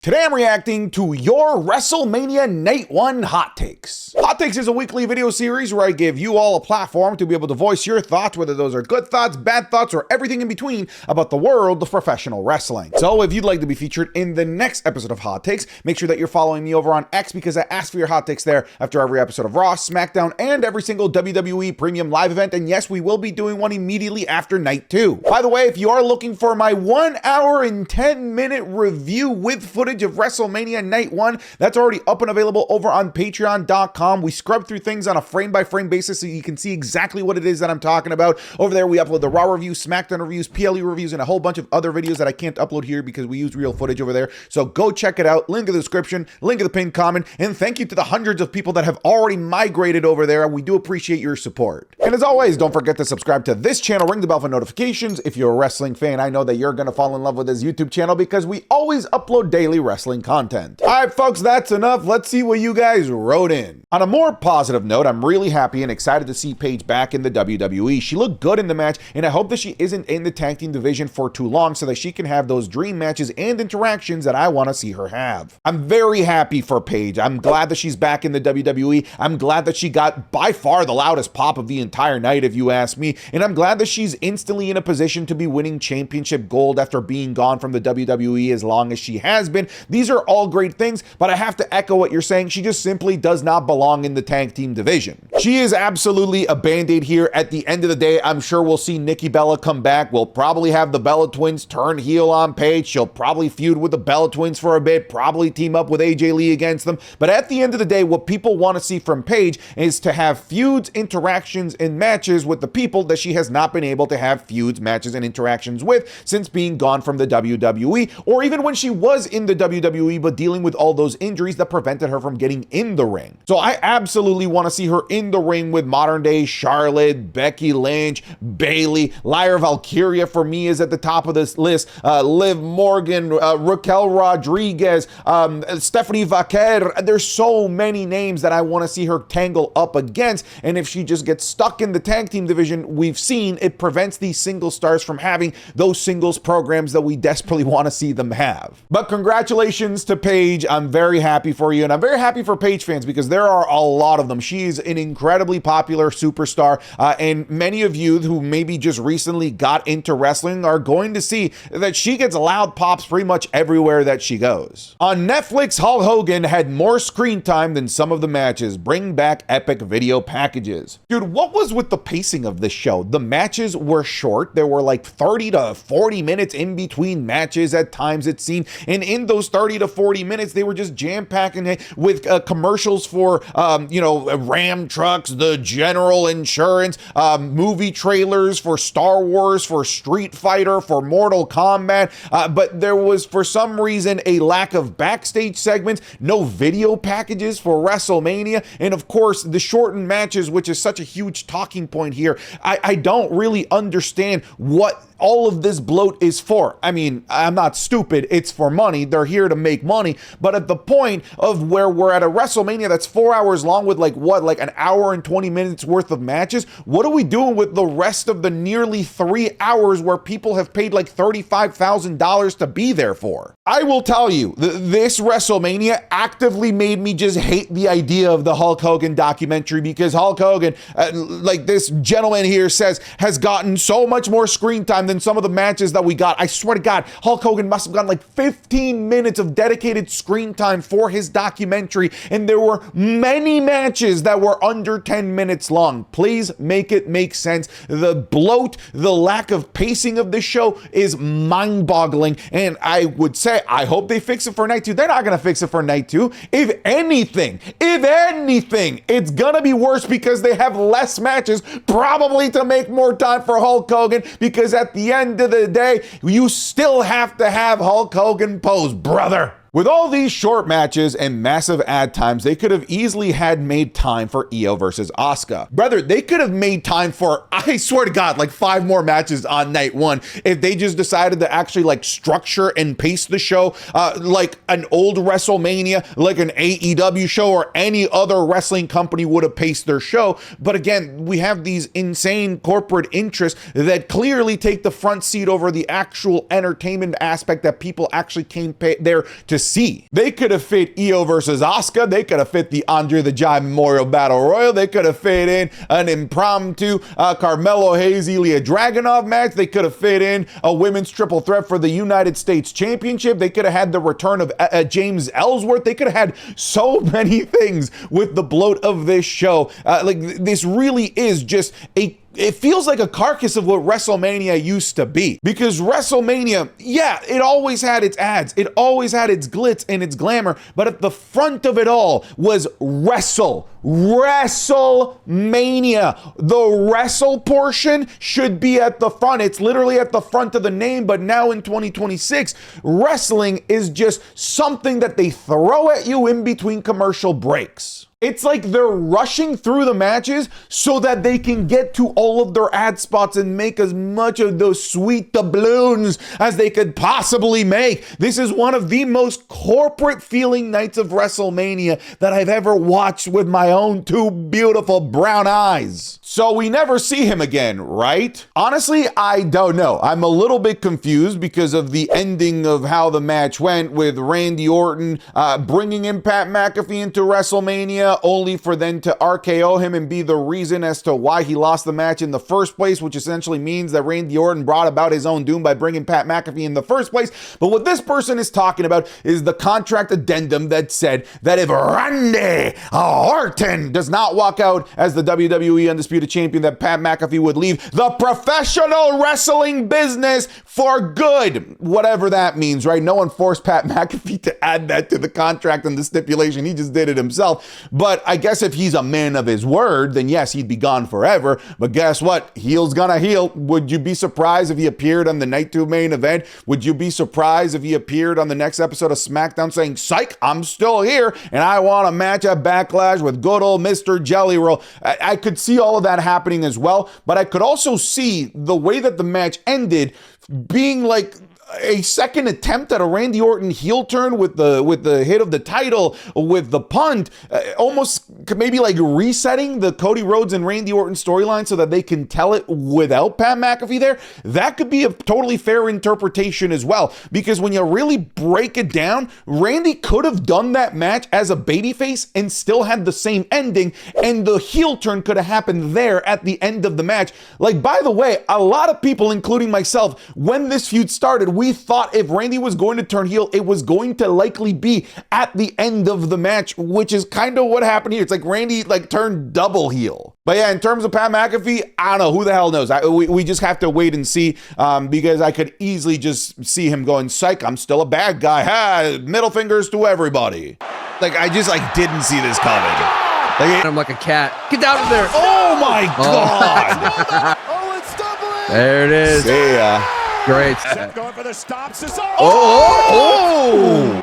Today I'm reacting to your WrestleMania Night 1 Hot Takes. Hot Takes is a weekly video series where I give you all a platform to be able to voice your thoughts, whether those are good thoughts, bad thoughts, or everything in between about the world of professional wrestling. So if you'd like to be featured in the next episode of Hot Takes, make sure that you're following me over on X because I ask for your hot takes there after every episode of Raw, SmackDown, and every single WWE Premium Live event. And yes, we will be doing one immediately after Night 2. By the way, if you are looking for my 1 hour and 10-minute review with footage of WrestleMania Night 1, that's already up and available over on patreon.com. We scrub through things on a frame-by-frame basis so you can see exactly what it is that I'm talking about. Over there, we upload the Raw reviews, SmackDown reviews, PLE reviews, and a whole bunch of other videos that I can't upload here because we use real footage over there. So go check it out. Link in the description, link in the pinned comment, and thank you to the hundreds of people that have already migrated over there. We do appreciate your support. And as always, don't forget to subscribe to this channel, ring the bell for notifications. If you're a wrestling fan, I know that you're going to fall in love with this YouTube channel because we always upload daily wrestling content. All right, folks, that's enough. Let's see what you guys wrote in. On a more positive note, I'm really happy and excited to see Paige back in the WWE. She looked good in the match, and I hope that she isn't in the tag team division for too long so that she can have those dream matches and interactions that I want to see her have. I'm very happy for Paige. I'm glad that she's back in the WWE. I'm glad that she got by far the loudest pop of the entire night, if you ask me, and I'm glad that she's instantly in a position to be winning championship gold after being gone from the WWE as long as she has been. These are all great things, but I have to echo what you're saying. She just simply does not belong in the tag team division. She is absolutely a band-aid here. At the end of the day, I'm sure we'll see Nikki Bella come back. We'll probably have the Bella Twins turn heel on Paige. She'll probably feud with the Bella Twins for a bit, probably team up with AJ Lee against them. But at the end of the day, what people want to see from Paige is to have feuds, interactions, and matches with the people that she has not been able to have feuds, matches, and interactions with since being gone from the WWE, or even when she was in the WWE, but dealing with all those injuries that prevented her from getting in the ring. So I absolutely want to see her in the ring with modern day Charlotte, Becky Lynch, Bayley, Lyra Valkyria for me is at the top of this list, Liv Morgan, Raquel Rodriguez, Stephanie Vaquer. There's so many names that I want to see her tangle up against, and if she just gets stuck in the tag team division, we've seen it prevents these single stars from having those singles programs that we desperately want to see them have. But congratulations to Paige. I'm very happy for you, and I'm very happy for Paige fans because there are a lot of them. She's an incredibly popular superstar, and many of you who maybe just recently got into wrestling are going to see that she gets loud pops pretty much everywhere that she goes. On Netflix, Hulk Hogan had more screen time than some of the matches. Bring back epic video packages. Dude, what was with the pacing of this show? The matches were short. There were like 30 to 40 minutes in between matches at times, it seemed, and in those 30 to 40 minutes, they were just jam-packing it with commercials for, Ram trucks, the General Insurance, movie trailers for Star Wars, for Street Fighter, for Mortal Kombat. But there was, for some reason, a lack of backstage segments, no video packages for WrestleMania, and of course, the shortened matches, which is such a huge talking point here. I don't really understand what all of this bloat is for. I mean, I'm not stupid. It's for money. They're here to make money. But at the point of where we're at a WrestleMania that's 4 hours long with like an hour and 20 minutes worth of matches, what are we doing with the rest of the nearly 3 hours where people have paid like $35,000 to be there for? I will tell you, this WrestleMania actively made me just hate the idea of the Hulk Hogan documentary because Hulk Hogan, like this gentleman here says, has gotten so much more screen time than some of the matches that we got. I swear to God, Hulk Hogan must have gotten like 15 minutes of dedicated screen time for his documentary, and there were many matches that were under 10 minutes long. Please make it make sense. The bloat, the lack of pacing of this show is mind-boggling, and I would say, I hope they fix it for Night 2. They're not going to fix it for Night 2. If anything, it's going to be worse because they have less matches, probably to make more time for Hulk Hogan, because at the end of the day, you still have to have Hulk Hogan pose, brother. With all these short matches and massive ad times, they could have easily had made time for Io versus Asuka. Brother, they could have made time for, I swear to God, like 5 more matches on Night 1 if they just decided to actually like structure and pace the show like an old WrestleMania, like an AEW show or any other wrestling company would have paced their show. But again, we have these insane corporate interests that clearly take the front seat over the actual entertainment aspect that people actually came there to see. They could have fit Io versus Asuka. They could have fit the Andre the Giant Memorial Battle Royal. They could have fit in an impromptu Carmelo Hayes Ilya Dragunov match. They could have fit in a women's triple threat for the United States Championship. They could have had the return of James Ellsworth. They could have had so many things with the bloat of this show. Like, this really is just it feels like a carcass of what WrestleMania used to be. Because WrestleMania, yeah, it always had its ads. It always had its glitz and its glamour. But at the front of it all was WrestleMania. The wrestle portion should be at the front. It's literally at the front of the name. But now in 2026, wrestling is just something that they throw at you in between commercial breaks. It's like they're rushing through the matches so that they can get to all of their ad spots and make as much of those sweet doubloons as they could possibly make. This is one of the most corporate feeling nights of WrestleMania that I've ever watched with my own two beautiful brown eyes. So we never see him again, right? Honestly, I don't know. I'm a little bit confused because of the ending of how the match went with Randy Orton bringing in Pat McAfee into WrestleMania, only for then to RKO him and be the reason as to why he lost the match in the first place, which essentially means that Randy Orton brought about his own doom by bringing Pat McAfee in the first place. But what this person is talking about is the contract addendum that said that if Randy Orton does not walk out as the WWE Undisputed Champion, that Pat McAfee would leave the professional wrestling business for good. Whatever that means, right? No one forced Pat McAfee to add that to the contract and the stipulation. He just did it himself. But I guess if he's a man of his word, then yes, he'd be gone forever. But guess what? Heel's gonna heel. Would you be surprised if he appeared on the Night 2 main event? Would you be surprised if he appeared on the next episode of SmackDown saying, psych, I'm still here and I want a match at Backlash with good old Mr. Jelly Roll? I could see all of that happening as well, but I could also see the way that the match ended being like a second attempt at a Randy Orton heel turn with the hit of the title, with the punt, almost maybe like resetting the Cody Rhodes and Randy Orton storyline so that they can tell it without Pat McAfee there. That could be a totally fair interpretation as well, because when you really break it down, Randy could have done that match as a babyface and still had the same ending, and the heel turn could have happened there at the end of the match. Like, by the way, a lot of people, including myself, when this feud started, we thought if Randy was going to turn heel, it was going to likely be at the end of the match, which is kind of what happened here. It's like Randy turned double heel. But yeah, in terms of Pat McAfee, I don't know, who the hell knows? We just have to wait and see, because I could easily just see him going, psych, I'm still a bad guy. Ha, middle fingers to everybody. I just didn't see this coming. I'm like a cat. Get down from there. Oh my God. Oh, it's doubling. There it is. See ya. Great. Seth going for the stop. Oh!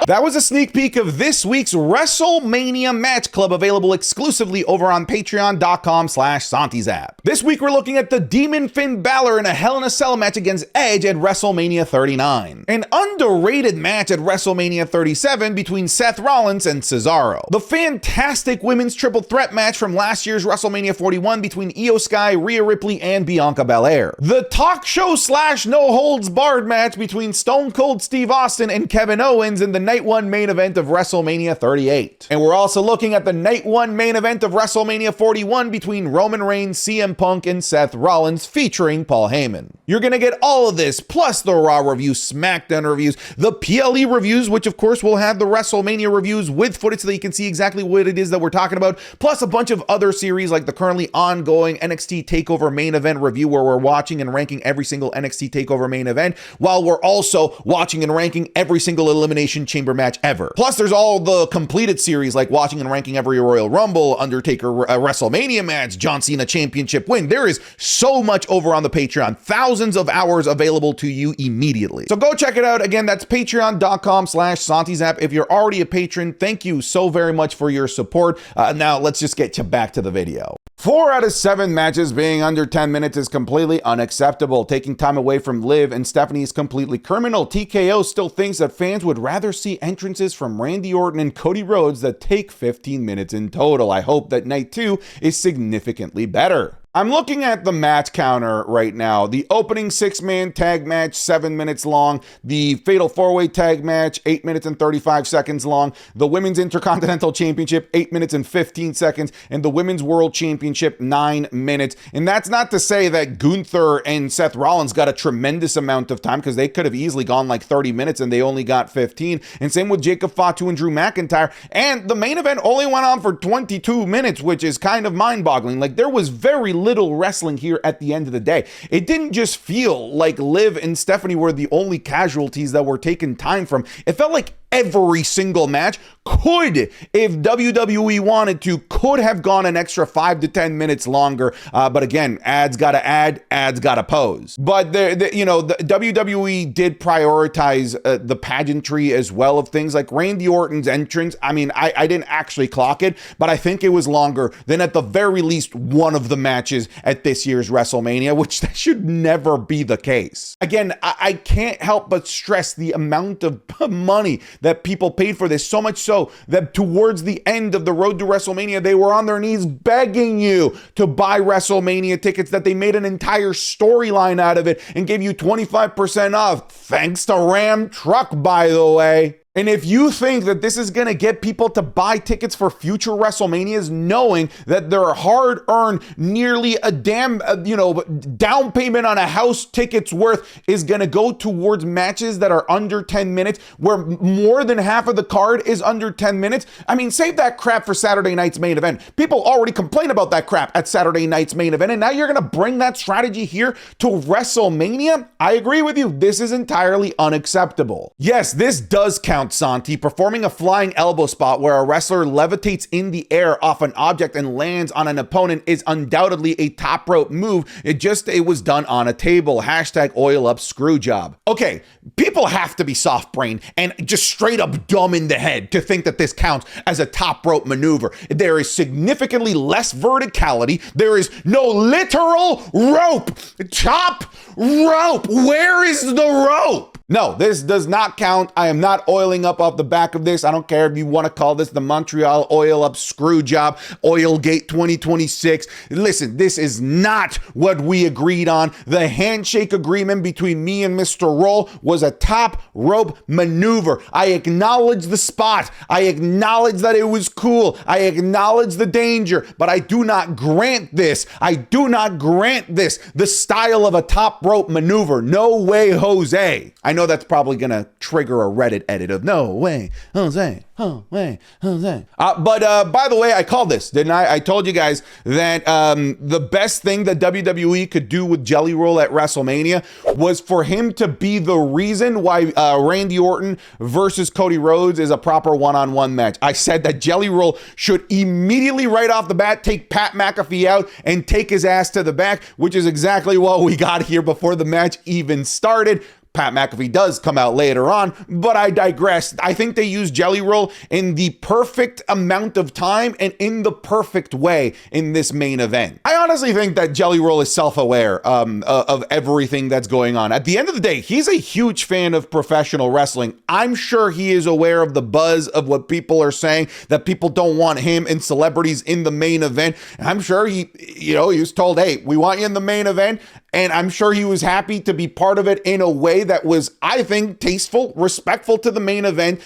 That was a sneak peek of this week's WrestleMania Match Club, available exclusively over on patreon.com/SantiZap. This week we're looking at the Demon Finn Balor in a Hell in a Cell match against Edge at WrestleMania 39. An underrated match at WrestleMania 37 between Seth Rollins and Cesaro. The fantastic women's triple threat match from last year's WrestleMania 41 between Io Sky, Rhea Ripley, and Bianca Belair. The talk show / no holds barred match between Stone Cold Steve Austin and Kevin Owens in the Night 1 main event of WrestleMania 38. And we're also looking at the Night 1 main event of WrestleMania 41 between Roman Reigns, CM Punk, and Seth Rollins, featuring Paul Heyman. You're gonna get all of this, plus the Raw reviews, SmackDown reviews, the PLE reviews, which of course will have the WrestleMania reviews with footage so that you can see exactly what it is that we're talking about, plus a bunch of other series like the currently ongoing NXT TakeOver main event review, where we're watching and ranking every single NXT TakeOver main event, while we're also watching and ranking every single Elimination Chamber match ever. Plus, there's all the completed series like watching and ranking every Royal Rumble, Undertaker WrestleMania match, John Cena championship win. There is so much over on the Patreon. Thousands of hours available to you immediately. So go check it out. Again, that's patreon.com/SantiZap. If you're already a patron, thank you so very much for your support. Now let's just get back to the video. 4 out of 7 matches being under 10 minutes is completely unacceptable. Taking time away from Liv and Stephanie is completely criminal. TKO still thinks that fans would rather see entrances from Randy Orton and Cody Rhodes that take 15 minutes in total. I hope that night 2 is significantly better. I'm looking at the match counter right now. The opening 6-man tag match, 7 minutes long. The fatal 4-way tag match, 8 minutes and 35 seconds long. The Women's Intercontinental Championship, 8 minutes and 15 seconds. And the Women's World Championship, 9 minutes. And that's not to say that Gunther and Seth Rollins got a tremendous amount of time, because they could have easily gone like 30 minutes and they only got 15. And same with Jacob Fatu and Drew McIntyre. And the main event only went on for 22 minutes, which is kind of mind-boggling. Like, there was very little wrestling here at the end of the day. It didn't just feel like Liv and Stephanie were the only casualties that were taken time from. It felt like every single match could, if WWE wanted to, could have gone an extra 5 to 10 minutes longer. But again, ads gotta add, ads gotta pose. But the WWE did prioritize the pageantry as well of things, like Randy Orton's entrance. I mean, I didn't actually clock it, but I think it was longer than at the very least one of the matches at this year's WrestleMania, which that should never be the case. Again, I can't help but stress the amount of money that people paid for this, so much so that towards the end of the road to WrestleMania, they were on their knees begging you to buy WrestleMania tickets, that they made an entire storyline out of it and gave you 25% off, thanks to Ram Truck, by the way. And if you think that this is going to get people to buy tickets for future WrestleManias, knowing that their hard-earned nearly a damn, down payment on a house ticket's worth is going to go towards matches that are under 10 minutes, where more than half of the card is under 10 minutes. I mean, save that crap for Saturday night's main event. People already complain about that crap at Saturday night's main event, and now you're going to bring that strategy here to WrestleMania? I agree with you. This is entirely unacceptable. Yes, this does count, Santi. Performing a flying elbow spot where a wrestler levitates in the air off an object and lands on an opponent is undoubtedly a top rope move. It was done on a table. Hashtag oil up screw job. Okay, people have to be soft brained and just straight up dumb in the head to think that this counts as a top rope maneuver. There is significantly less verticality. There is no literal rope. Top rope. Where is the rope? No, this does not count. I am not oiling up off the back of this. I don't care if you want to call this the Montreal oil up screw job, Oilgate 2026. Listen, this is not what we agreed on. The handshake agreement between me and Mr. Roll was a top rope maneuver. I acknowledge the spot. I acknowledge that it was cool. I acknowledge the danger, but I do not grant this. I do not grant this the style of a top rope maneuver. No way, Jose. I know that's probably going to trigger a Reddit edit of no way, Jose. Oh, wait, Jose. But by the way, I called this, didn't I? I told you guys that the best thing that WWE could do with Jelly Roll at WrestleMania was for him to be the reason why Randy Orton versus Cody Rhodes is a proper one-on-one match. I said that Jelly Roll should immediately, right off the bat, take Pat McAfee out and take his ass to the back, which is exactly what we got here before the match even started. Pat McAfee does come out later on, but I digress. I think they used Jelly Roll in the perfect amount of time and in the perfect way in this main event. I honestly think that Jelly Roll is self-aware of everything that's going on. At the end of the day, he's a huge fan of professional wrestling. I'm sure he is aware of the buzz of what people are saying, that people don't want him and celebrities in the main event. And I'm sure he was told, hey, we want you in the main event. And I'm sure he was happy to be part of it in a way that was, I think, tasteful, respectful to the main event,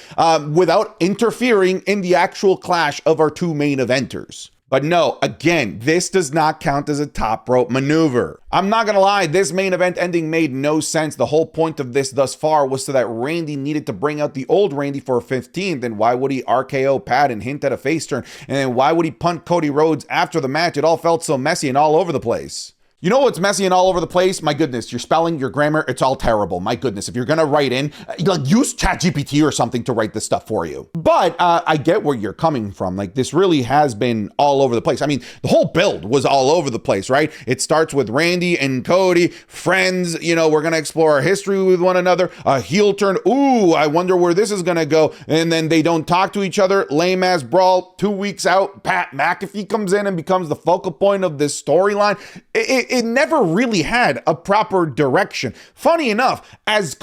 without interfering in the actual clash of our two main eventers. But no, again, this does not count as a top rope maneuver. I'm not gonna lie, this main event ending made no sense. The whole point of this thus far was so that Randy needed to bring out the old Randy for a 15th. Then why would he RKO Pat and hint at a face turn? And then why would he punt Cody Rhodes after the match? It all felt so messy and all over the place. You know what's messy and all over the place? My goodness, your spelling, your grammar, it's all terrible. My goodness, if you're gonna write in, use ChatGPT or something to write this stuff for you. But I get where you're coming from. Like, this really has been all over the place. I mean, the whole build was all over the place, right? It starts with Randy and Cody, friends, we're gonna explore our history with one another, a heel turn, ooh, I wonder where this is gonna go. And then they don't talk to each other, lame ass brawl, 2 weeks out, Pat McAfee comes in and becomes the focal point of this storyline. It never really had a proper direction. Funny enough, as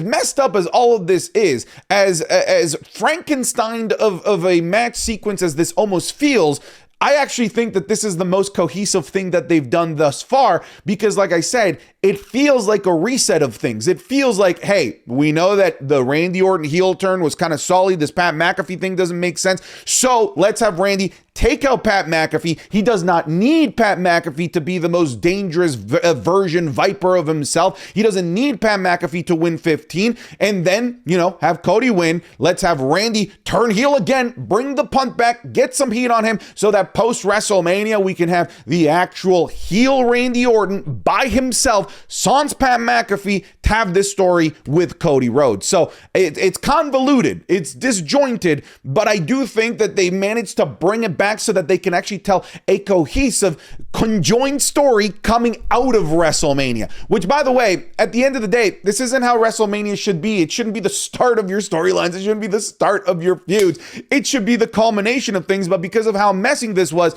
messed up as all of this is, as Frankenstein of a match sequence as this almost feels, I actually think that this is the most cohesive thing that they've done thus far because, like I said, it feels like a reset of things. It feels like, hey, we know that the Randy Orton heel turn was kind of solid. This Pat McAfee thing doesn't make sense. So let's have Randy take out Pat McAfee. He does not need Pat McAfee to be the most dangerous version viper of himself. He doesn't need Pat McAfee to win 15 and then, have Cody win. Let's have Randy turn heel again, bring the punt back, get some heat on him so that post WrestleMania we can have the actual heel Randy Orton by himself, sans Pat McAfee, to have this story with Cody Rhodes. So it's convoluted, it's disjointed, but I do think that they managed to bring it back so that they can actually tell a cohesive, conjoined story coming out of WrestleMania. Which, by the way, at the end of the day, this isn't how WrestleMania should be. It shouldn't be the start of your storylines. It shouldn't be the start of your feuds. It should be the culmination of things. But because of how messy this was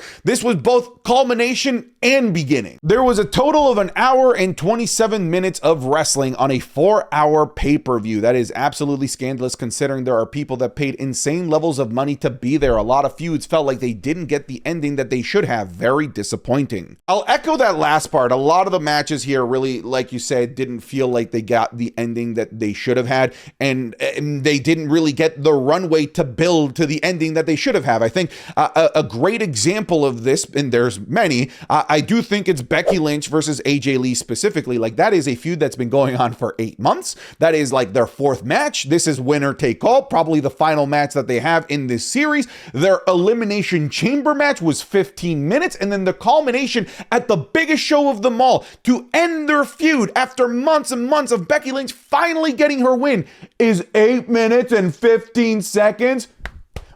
both culmination and beginning. There was a total of an hour and 27 minutes of wrestling on a 4-hour pay-per-view. That is absolutely scandalous considering there are people that paid insane levels of money to be there. A lot of feuds felt like they didn't get the ending that they should have. Very disappointing. I'll echo that last part. A lot of the matches here really, like you said, didn't feel like they got the ending that they should have had, and they didn't really get the runway to build to the ending that they should have had. I think a great example of this, and there's many, I do think it's Becky Lynch versus AJ Lee specifically. Like, that is a feud that's been going on for 8 months. That is like their 4th match. This is winner take all, probably the final match that they have in this series. Their Elimination Chamber match was 15 minutes, and then the culmination at the biggest show of them all to end their feud after months and months of Becky Lynch finally getting her win is 8 minutes and 15 seconds.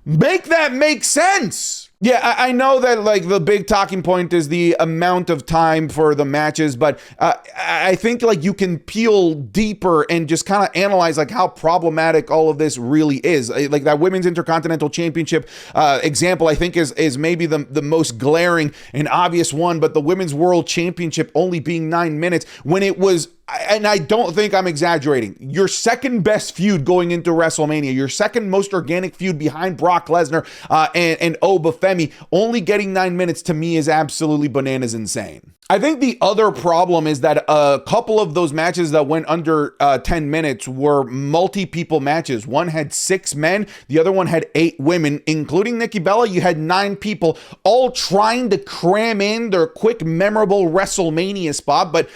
Make that make sense. Yeah, I know that like the big talking point is the amount of time for the matches, but I think like you can peel deeper and just kind of analyze like how problematic all of this really is. Like that Women's Intercontinental Championship example, I think is maybe the most glaring and obvious one, but the Women's World Championship only being 9 minutes when it was, and I don't think I'm exaggerating, your second best feud going into WrestleMania, your second most organic feud behind Brock Lesnar and Oba Femi, only getting 9 minutes to me is absolutely bananas insane. I think the other problem is that a couple of those matches that went under 10 minutes were multi-people matches. One had 6 men, the other one had 8 women, including Nikki Bella. You had 9 people all trying to cram in their quick, memorable WrestleMania spot, but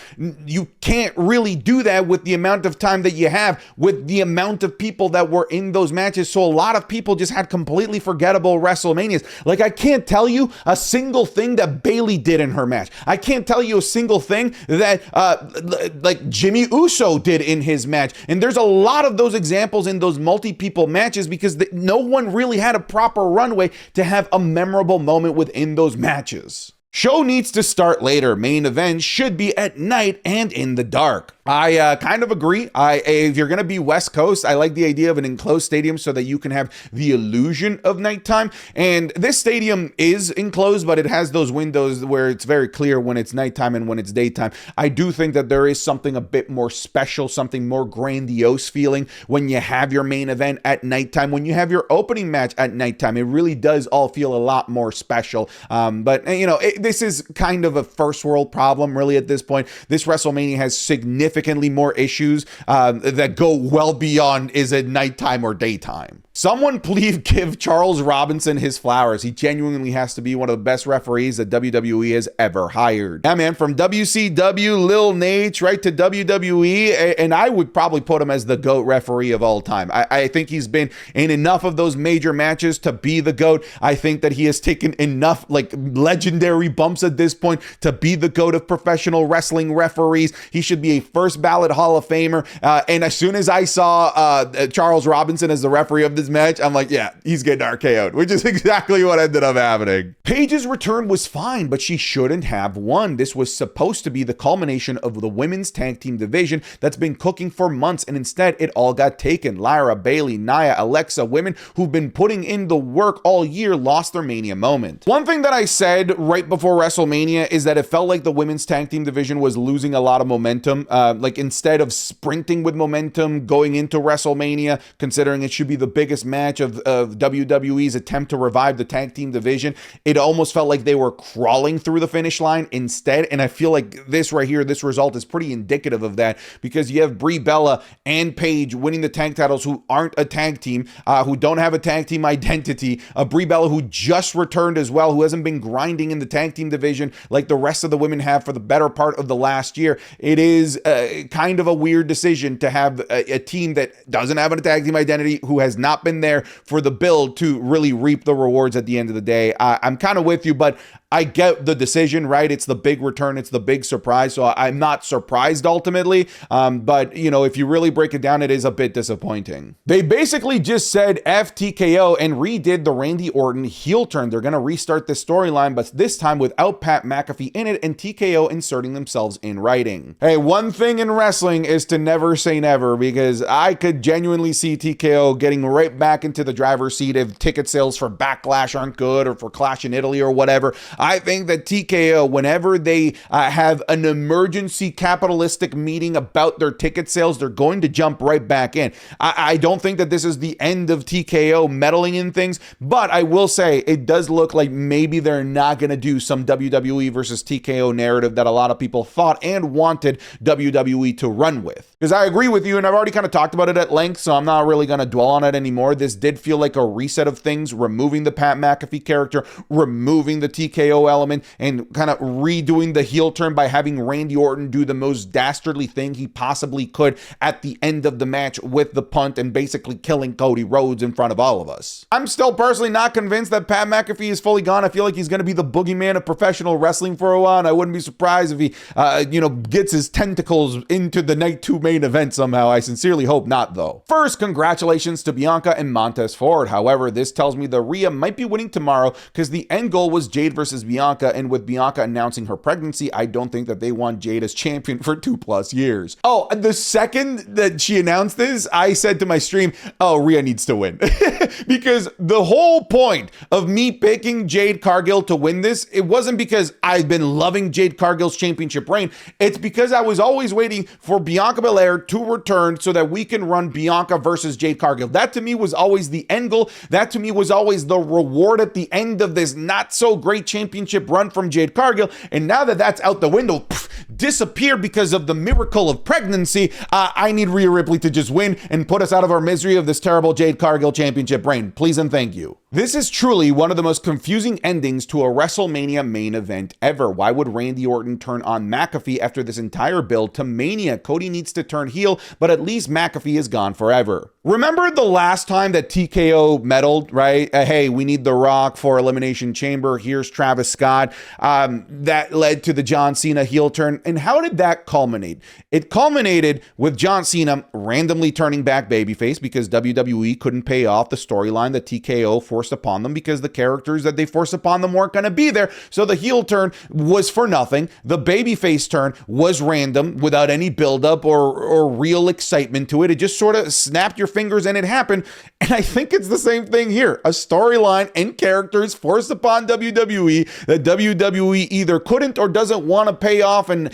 you can't really do that with the amount of time that you have, with the amount of people that were in those matches. So a lot of people just had completely forgettable WrestleManias. Like, I can't tell you a single thing that Bayley did in her match. I can't tell you a single thing that like Jimmy Uso did in his match. And there's a lot of those examples in those multi-people matches because no one really had a proper runway to have a memorable moment within those matches. Show needs to start later. Main event should be at night and in the dark. I kind of agree. If you're going to be West Coast, I like the idea of an enclosed stadium so that you can have the illusion of nighttime. And this stadium is enclosed, but it has those windows where it's very clear when it's nighttime and when it's daytime. I do think that there is something a bit more special, something more grandiose feeling when you have your main event at nighttime, when you have your opening match at nighttime. It really does all feel a lot more special. But this is kind of a first world problem, really, at this point. This WrestleMania has significantly more issues that go well beyond is it nighttime or daytime. Someone please give Charles Robinson his flowers. He genuinely has to be one of the best referees that WWE has ever hired. Yeah, man, from WCW, Lil Nate, right to WWE, and I would probably put him as the GOAT referee of all time. I think he's been in enough of those major matches to be the GOAT. I think that he has taken enough like legendary bumps at this point to be the GOAT of professional wrestling referees. He should be a first ballot Hall of Famer. And as soon as I saw Charles Robinson as the referee of this match, I'm like, yeah, he's getting RKO'd, which is exactly what ended up happening. Paige's return was fine, but she shouldn't have won. This was supposed to be the culmination of the women's tag team division that's been cooking for months, and instead it all got taken. Lyra, Bayley, Nia, Alexa, women who've been putting in the work all year, lost their Mania moment. One thing that I said right before WrestleMania is that it felt like the women's tag team division was losing a lot of momentum like instead of sprinting with momentum going into WrestleMania, considering it should be the biggest match of WWE's attempt to revive the tag team division, it almost felt like they were crawling through the finish line instead. And I feel like this right here, this result is pretty indicative of that, because you have Brie Bella and Paige winning the tag titles who aren't a tag team, who don't have a tag team identity. Brie Bella, who just returned as well, who hasn't been grinding in the tag team division like the rest of the women have for the better part of the last year. It is kind of a weird decision to have a team that doesn't have a tag team identity, who has not been there for the build, to really reap the rewards at the end of the day. I'm kind of with you, but I get the decision, right? It's the big return. It's the big surprise. So I'm not surprised ultimately. But, you know, if you really break it down, it is a bit disappointing. They basically just said F TKO and redid the Randy Orton heel turn. They're going to restart this storyline, but this time without Pat McAfee in it and TKO inserting themselves in writing. Hey, one thing in wrestling is to never say never, because I could genuinely see TKO getting right back into the driver's seat if ticket sales for Backlash aren't good, or for Clash in Italy or whatever. I think that TKO, whenever they have an emergency capitalistic meeting about their ticket sales, they're going to jump right back in. I don't think that this is the end of TKO meddling in things, but I will say it does look like maybe they're not going to do some WWE versus TKO narrative that a lot of people thought and wanted WWE to run with. Because I agree with you, and I've already kind of talked about it at length, so I'm not really going to dwell on it anymore. This did feel like a reset of things, removing the Pat McAfee character, removing the TKO element, and kind of redoing the heel turn by having Randy Orton do the most dastardly thing he possibly could at the end of the match with the punt and basically killing Cody Rhodes in front of all of us. I'm still personally not convinced that Pat McAfee is fully gone. I feel like he's going to be the boogeyman of professional wrestling for a while, and I wouldn't be surprised if he, gets his tentacles into the Night 2 main event somehow. I sincerely hope not, though. First, congratulations to Bianca and Montez Ford. However, this tells me that Rhea might be winning tomorrow, because the end goal was Jade versus Bianca, and with Bianca announcing her pregnancy, I don't think that they want Jade as champion for 2+ years. Oh, the second that she announced this, I said to my stream, oh, Rhea needs to win. Because the whole point of me picking Jade Cargill to win this, it wasn't because I've been loving Jade Cargill's championship reign. It's because I was always waiting for Bianca Belair to return so that we can run Bianca versus Jade Cargill. That to me was always the end goal. That to me was always the reward at the end of this not so great championship run from Jade Cargill. And now that that's out the window, disappeared because of the miracle of pregnancy, I need Rhea Ripley to just win and put us out of our misery of this terrible Jade Cargill championship reign. Please and thank you. This is truly one of the most confusing endings to a WrestleMania main event ever. Why would Randy Orton turn on McAfee after this entire build to Mania? Cody needs to turn heel, but at least McAfee is gone forever. Remember the last time that TKO meddled, right? Hey, we need The Rock for Elimination Chamber. Here's Travis Scott. That led to the John Cena heel turn. And how did that culminate? It culminated with John Cena randomly turning back babyface because WWE couldn't pay off the storyline that TKO forced upon them, because the characters that they forced upon them weren't going to be there. So the heel turn was for nothing. The babyface turn was random without any buildup or real excitement to it. It just sort of snapped your fingers and it happened. And I think it's the same thing here. A storyline and characters forced upon WWE that WWE either couldn't or doesn't want to pay off and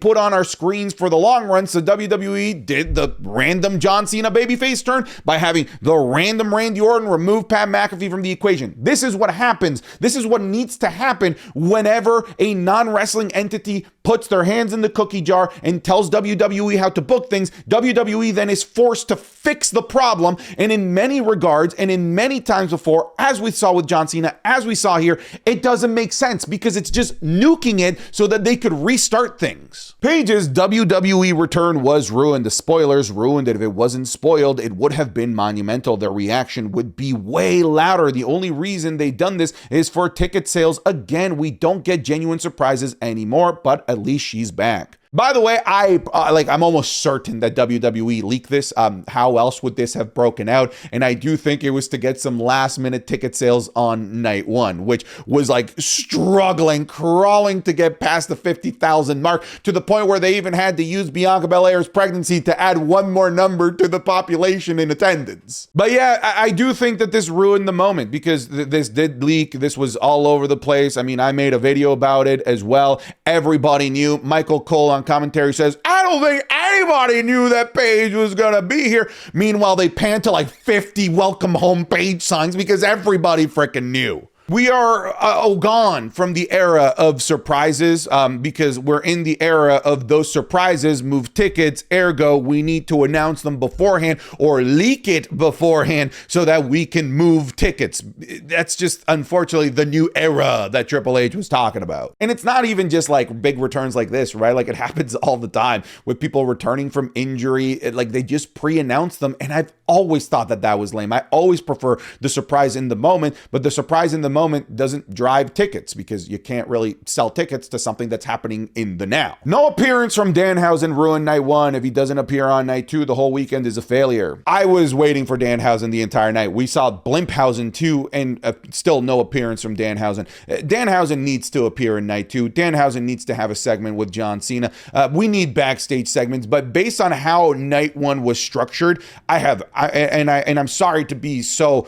put on our screens for the long run. So WWE did the random John Cena babyface turn by having the random Randy Orton remove Pat McAfee from the equation. This is what happens. This is what needs to happen whenever a non-wrestling entity puts their hands in the cookie jar and tells WWE how to book things. WWE then is forced to fix the problem. And in many regards, and in many times before, as we saw with John Cena, as we saw here, it doesn't make sense because it's just nuking it so that they could restart things. Paige's WWE return was ruined. The spoilers ruined it. If it wasn't spoiled, it would have been monumental. Their reaction would be way louder. The only reason they done this is for ticket sales. Again, we don't get genuine surprises anymore, but at least she's back. By the way, I'm almost certain that WWE leaked this. How else would this have broken out? And I do think it was to get some last minute ticket sales on night one, which was like struggling, crawling to get past the 50,000 mark, to the point where they even had to use Bianca Belair's pregnancy to add one more number to the population in attendance. But yeah, I do think that this ruined the moment because this did leak. This was all over the place. I mean, I made a video about it as well. Everybody knew. Michael Cole on on commentary says, I don't think anybody knew that Paige was gonna be here. Meanwhile, they pan to like 50 welcome home Paige signs because everybody freaking knew. We are gone from the era of surprises because we're in the era of those surprises move tickets. Ergo, we need to announce them beforehand or leak it beforehand so that we can move tickets. That's just, unfortunately, the new era that Triple H was talking about. And it's not even just like big returns like this, right? Like it happens all the time with people returning from injury. Like they just pre-announce them. And I've always thought that that was lame. I always prefer the surprise in the moment, but the surprise in the moment doesn't drive tickets because you can't really sell tickets to something that's happening in the now. No appearance from Danhausen ruined night one. If he doesn't appear on night two, the whole weekend is a failure. I was waiting for Danhausen the entire night. We saw Blimphausen too, and still no appearance from Danhausen. Danhausen needs to appear in night two. Danhausen needs to have a segment with John Cena. We need backstage segments, but based on how night one was structured, I'm sorry to be so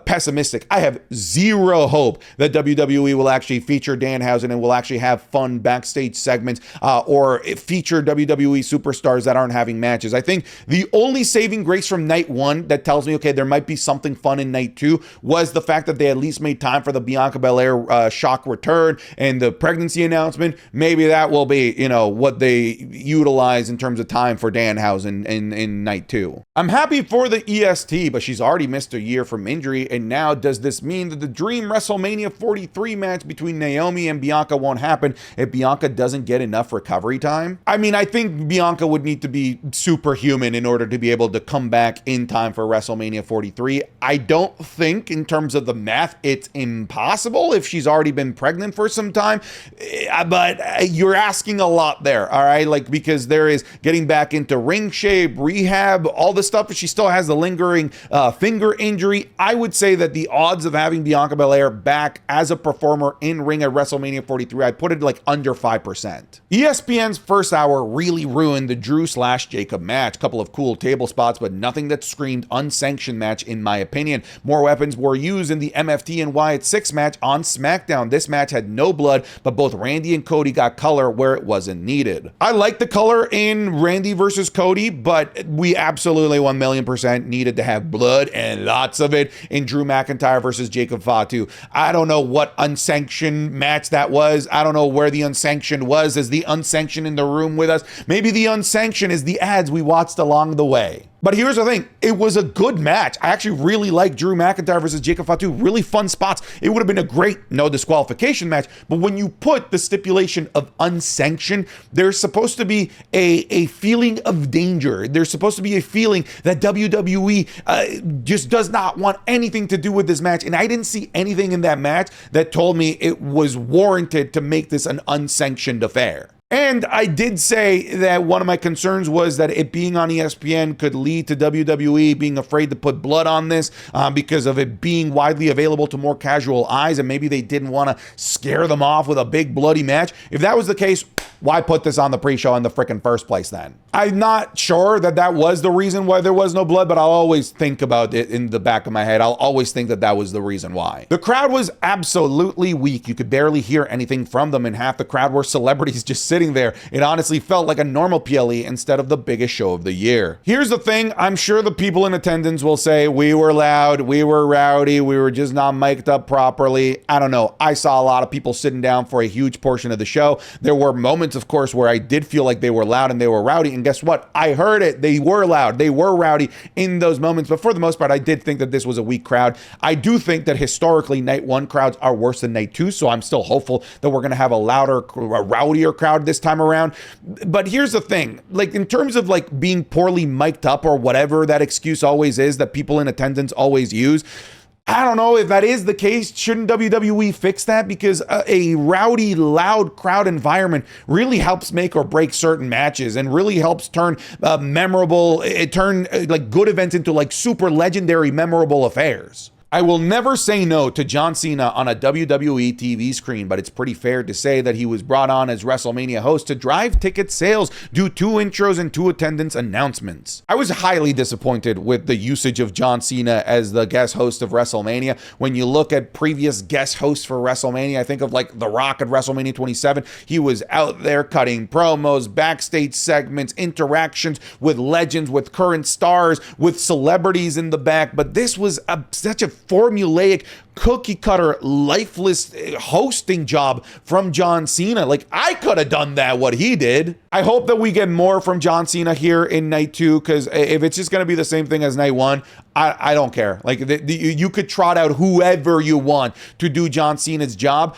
pessimistic. I have zero hope that WWE will actually feature Danhausen and will actually have fun backstage segments or feature WWE superstars that aren't having matches. I think the only saving grace from night one that tells me, okay, there might be something fun in night two was the fact that they at least made time for the Bianca Belair shock return and the pregnancy announcement. Maybe that will be, what they utilize in terms of time for Danhausen in night two. I'm happy for the EST, but she's already missed a year from injury. And now does this mean that the dream WrestleMania 43 match between Naomi and Bianca won't happen if Bianca doesn't get enough recovery time? I mean, I think Bianca would need to be superhuman in order to be able to come back in time for WrestleMania 43. I don't think in terms of the math, it's impossible if she's already been pregnant for some time, but you're asking a lot there, all right? Like, because there is getting back into ring shape, rehab, all the stuff, but she still has the lingering finger injury. I would say that the odds of having Bianca Belair back as a performer in ring at WrestleMania 43, I put it like under 5%. ESPN's first hour really ruined the Drew/Jacob match. Couple of cool table spots, but nothing that screamed unsanctioned match in my opinion. More weapons were used in the MFT and Wyatt 6 match on SmackDown. This match had no blood, but both Randy and Cody got color where it wasn't needed. I like the color in Randy versus Cody, but we absolutely 1,000,000% needed to have blood and lots of it in Drew McIntyre versus Jacob Fatu. I don't know what unsanctioned match that was. I don't know where the unsanctioned was. Is the unsanctioned in the room with us? Maybe the unsanctioned is the ads we watched along the way. But here's the thing, it was a good match. I actually really like Drew McIntyre versus Jacob Fatu. Really fun spots. It would have been a great no disqualification match, but when you put the stipulation of unsanctioned, there's supposed to be a feeling of danger. There's supposed to be a feeling that WWE just does not want anything to do with this match, and I didn't see anything in that match that told me it was warranted to make this an unsanctioned affair. And I did say that one of my concerns was that it being on ESPN could lead to WWE being afraid to put blood on this because of it being widely available to more casual eyes, and maybe they didn't want to scare them off with a big bloody match. If that was the case, why put this on the pre-show in the freaking first place then? I'm not sure that that was the reason why there was no blood, but I'll always think about it in the back of my head. I'll always think that that was the reason why. The crowd was absolutely weak. You could barely hear anything from them, and half the crowd were celebrities just sitting there. It honestly felt like a normal PLE instead of the biggest show of the year. Here's the thing, I'm sure the people in attendance will say, we were loud, we were rowdy, we were just not mic'd up properly. I don't know. I saw a lot of people sitting down for a huge portion of the show. There were moments, of course, where I did feel like they were loud and they were rowdy, and guess what? I heard it. They were loud. They were rowdy in those moments, but for the most part, I did think that this was a weak crowd. I do think that historically night one crowds are worse than night two, so I'm still hopeful that we're going to have a louder, a rowdier crowd this time around. But here's the thing, like in terms of like being poorly mic'd up or whatever that excuse always is that people in attendance always use, I don't know if that is the case. Shouldn't WWE fix that? Because a rowdy, loud crowd environment really helps make or break certain matches and really helps turn memorable, turn like good events into like super legendary, memorable affairs. I will never say no to John Cena on a WWE TV screen, but it's pretty fair to say that he was brought on as WrestleMania host to drive ticket sales, do 2 intros and 2 attendance announcements. I was highly disappointed with the usage of John Cena as the guest host of WrestleMania. When you look at previous guest hosts for WrestleMania, I think of like The Rock at WrestleMania 27. He was out there cutting promos, backstage segments, interactions with legends, with current stars, with celebrities in the back. But this was such a formulaic, cookie cutter, lifeless hosting job from John Cena. Like, I could have done that, what he did. I hope that we get more from John Cena here in night 2, because if it's just going to be the same thing as night 1, I don't care. Like, you could trot out whoever you want to do John Cena's job,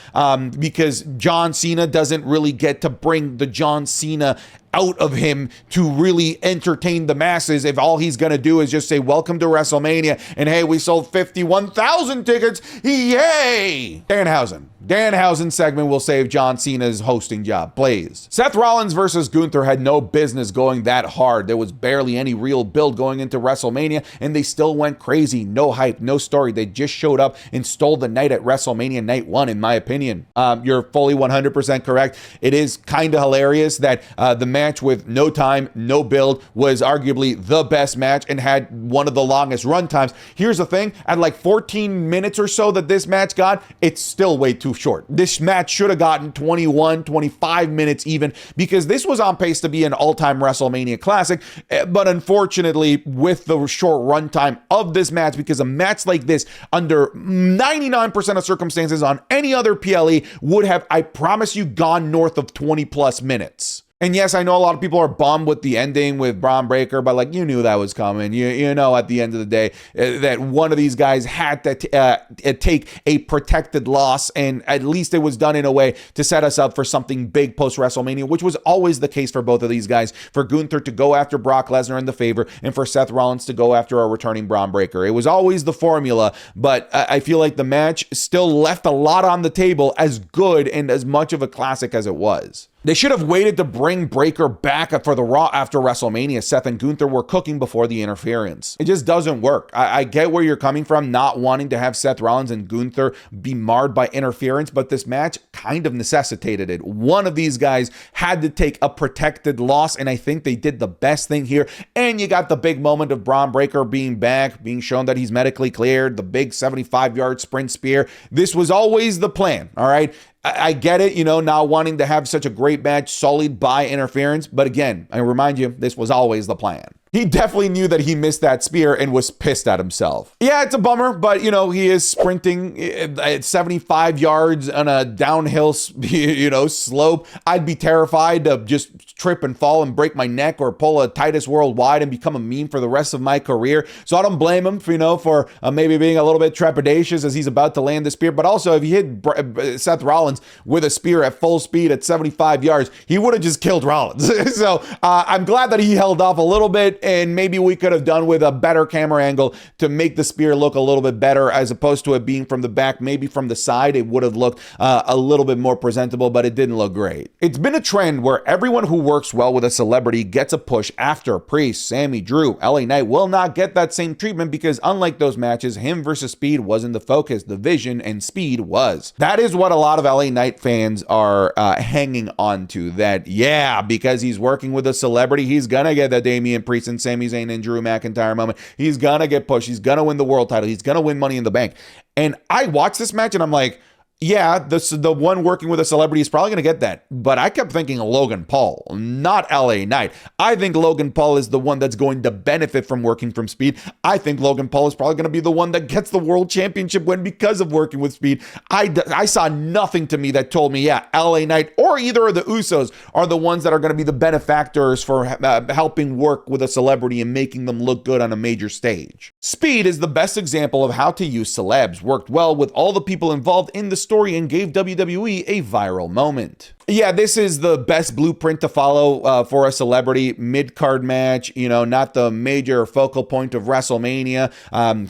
because John Cena doesn't really get to bring the John Cena out of him to really entertain the masses if all he's going to do is just say, welcome to WrestleMania, and hey, we sold 51,000 tickets, yay! Danhausen segment will save John Cena's hosting job, please. Seth Rollins versus Gunther had no business going that hard. There was barely any real build going into WrestleMania, and they still went crazy. No hype, no story. They just showed up and stole the night at WrestleMania night 1, in my opinion. You're fully 100% correct. It is kind of hilarious that the match with no time, no build was arguably the best match and had one of the longest run times. Here's the thing, at like 14 minutes or so that this match got, it's still way too short. This match should have gotten 21, 25 minutes even, because this was on pace to be an all-time WrestleMania classic. But unfortunately, with the short runtime of this match, because a match like this under 99% of circumstances on any other PLE would have, I promise you, gone north of 20 plus minutes. And yes, I know a lot of people are bummed with the ending with Braun Breaker, but like, you knew that was coming. You know, at the end of the day, that one of these guys had to take a protected loss, and at least it was done in a way to set us up for something big post WrestleMania, which was always the case for both of these guys. For Gunther to go after Brock Lesnar in the favor, and for Seth Rollins to go after a returning Braun Breaker. It was always the formula, but I feel like the match still left a lot on the table, as good and as much of a classic as it was. They should have waited to bring Breaker back for the Raw after WrestleMania. Seth and Gunther were cooking before the interference. It just doesn't work. I get where you're coming from, not wanting to have Seth Rollins and Gunther be marred by interference, but this match kind of necessitated it. One of these guys had to take a protected loss, and I think they did the best thing here. And you got the big moment of Braun Breaker being back, being shown that he's medically cleared, the big 75-yard sprint spear. This was always the plan, all right? I get it, not wanting to have such a great match sullied by interference. But again, I remind you, this was always the plan. He definitely knew that he missed that spear and was pissed at himself. Yeah, it's a bummer, but he is sprinting at 75 yards on a downhill, slope. I'd be terrified to just trip and fall and break my neck or pull a Titus Worldwide and become a meme for the rest of my career. So I don't blame him for maybe being a little bit trepidatious as he's about to land the spear. But also, if he hit Seth Rollins with a spear at full speed at 75 yards, he would have just killed Rollins. So I'm glad that he held off a little bit. And maybe we could have done with a better camera angle to make the spear look a little bit better, as opposed to it being from the back. Maybe from the side, it would have looked a little bit more presentable, but it didn't look great. It's been a trend where everyone who works well with a celebrity gets a push after. Priest, Sammy, Drew, LA Knight will not get that same treatment, because unlike those matches, him versus Speed wasn't the focus. The vision and Speed was. That is what a lot of LA Knight fans are hanging on to. That, yeah, because he's working with a celebrity, he's gonna get the Damian Priest and Sami Zayn and Drew McIntyre moment. He's gonna get pushed. He's gonna win the world title. He's gonna win Money in the Bank. And I watched this match and I'm like, yeah, the one working with a celebrity is probably going to get that. But I kept thinking Logan Paul, not LA Knight. I think Logan Paul is the one that's going to benefit from working from Speed. I think Logan Paul is probably going to be the one that gets the world championship win because of working with Speed. I saw nothing to me that told me, yeah, LA Knight or either of the Usos are the ones that are going to be the benefactors for helping work with a celebrity and making them look good on a major stage. Speed is the best example of how to use celebs. Worked well with all the people involved in the story and gave WWE a viral moment. Yeah, this is the best blueprint to follow for a celebrity mid-card match, you know, not the major focal point of WrestleMania.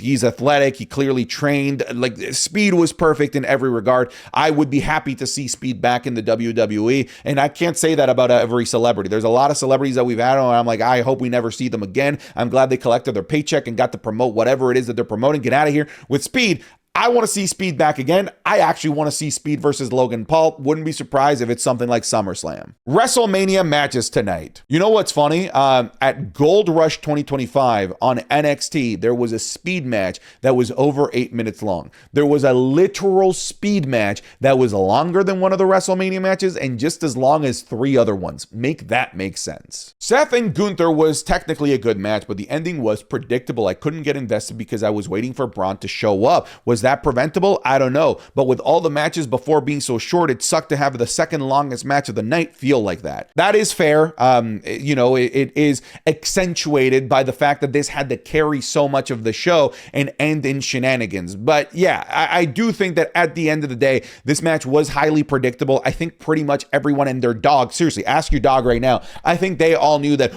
He's athletic. He clearly trained. Like, Speed was perfect in every regard. I would be happy to see Speed back in the WWE, and I can't say that about every celebrity. There's a lot of celebrities that we've had on, and I'm like, I hope we never see them again. I'm glad they collected their paycheck and got to promote whatever it is that they're promoting. Get out of here. With Speed, I want to see Speed back again. I actually want to see Speed versus Logan Paul. Wouldn't be surprised if it's something like SummerSlam. WrestleMania matches tonight. You know what's funny? At Gold Rush 2025 on NXT, there was a Speed match that was over 8 minutes long. There was a literal Speed match that was longer than one of the WrestleMania matches and just as long as 3 other ones. Make that make sense. Seth and Gunther was technically a good match, but the ending was predictable. I couldn't get invested because I was waiting for Braun to show up. Was that preventable? I don't know. But with all the matches before being so short, it sucked to have the second longest match of the night feel like that. That is fair. You know, it is accentuated by the fact that this had to carry so much of the show and end in shenanigans. But yeah, I do think that at the end of the day, this match was highly predictable. I think pretty much everyone and their dog, seriously, ask your dog right now. I think they all knew that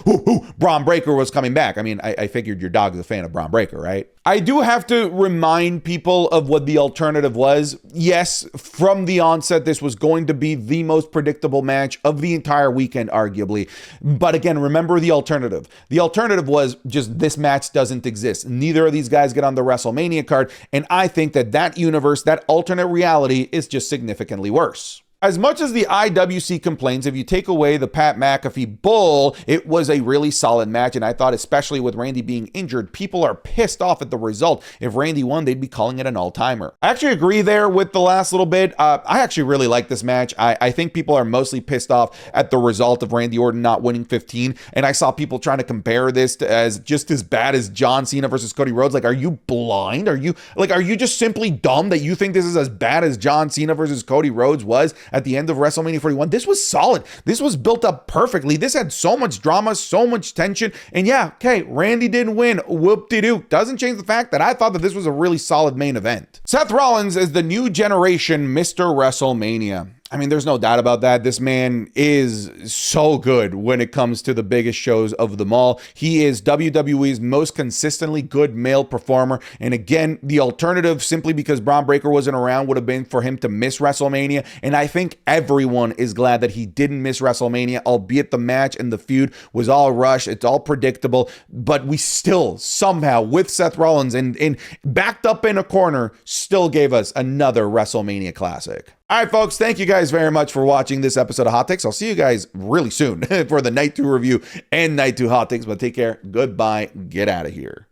Braun Breaker was coming back. I mean, I figured your dog is a fan of Braun Breaker, right? I do have to remind people of what the alternative was. Yes, from the onset, this was going to be the most predictable match of the entire weekend, arguably. But again, remember the alternative. The alternative was just this match doesn't exist. Neither of these guys get on the WrestleMania card. And I think that that universe, that alternate reality is just significantly worse. As much as the IWC complains, if you take away the Pat McAfee bull, it was a really solid match. And I thought, especially with Randy being injured, people are pissed off at the result. If Randy won, they'd be calling it an all-timer. I actually agree there with the last little bit. I actually really like this match. I think people are mostly pissed off at the result of Randy Orton not winning 15. And I saw people trying to compare this to as just as bad as John Cena versus Cody Rhodes. Like, are you blind? Are you just simply dumb that you think this is as bad as John Cena versus Cody Rhodes was at the end of WrestleMania 41? This was solid. This was built up perfectly. This had so much drama, so much tension. And yeah, okay, Randy didn't win. Whoop-de-doo. Doesn't change the fact that I thought that this was a really solid main event. Seth Rollins is the new generation Mr. WrestleMania. I mean, there's no doubt about that. This man is so good when it comes to the biggest shows of them all. He is WWE's most consistently good male performer. And again, the alternative, simply because Braun Breaker wasn't around, would have been for him to miss WrestleMania. And I think everyone is glad that he didn't miss WrestleMania, albeit the match and the feud was all rushed. It's all predictable. But we still somehow, with Seth Rollins and backed up in a corner, still gave us another WrestleMania classic. All right, folks, thank you guys very much for watching this episode of Hot Takes. I'll see you guys really soon for the Night 2 review and Night 2 Hot Takes, but take care. Goodbye. Get out of here.